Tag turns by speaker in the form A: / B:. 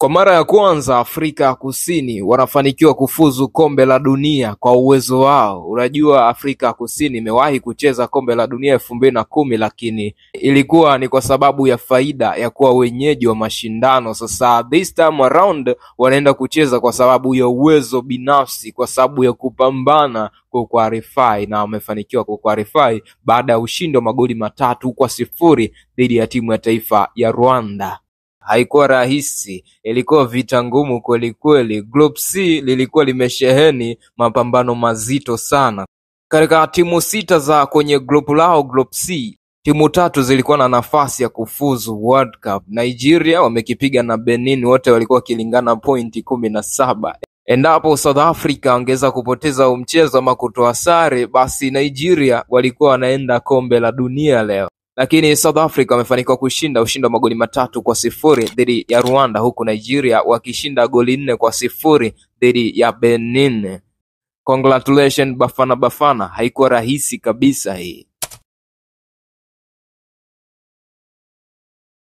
A: Kwa mara ya kwanza Afrika ya Kusini wanafanikiwa kufuzu kombe la dunia kwa uwezo wao. Unajua Afrika ya Kusini imewahi kucheza kombe la dunia 2010 lakini ilikuwa ni kwa sababu ya faida ya kuwa wenyeji wa mashindano. Sasa this time around wanaenda kucheza kwa sababu ya uwezo binafsi, kwa sababu ya kupambana kuqualify, na wamefanikiwa kuqualify baada ya ushindi wa magoli 3-0 dhidi ya timu ya taifa ya Rwanda. Haikuwa rahisi, ilikuwa vita ngumu kweli kweli. Group C lilikuwa limesheheni mapambano mazito sana. Katika timu 6 za kwenye group lao Group C, timu 3 zilikuwa na nafasi ya kufuzu World Cup. Nigeria wamekipiga na Benin, wote walikuwa wakilingana pointi 17. Endapo South Africa wangeweza kupoteza mchezo ama kutoa sare, basi Nigeria walikuwa wanaenda kombe la dunia leo. Lakini South Africa wamefanikiwa kushinda ushindi wa magoli 3-0 dhidi ya Rwanda, huku Nigeria wakishinda goli 4-0 dhidi ya Benin. Congratulations Bafana Bafana, haikuwa rahisi kabisa hii.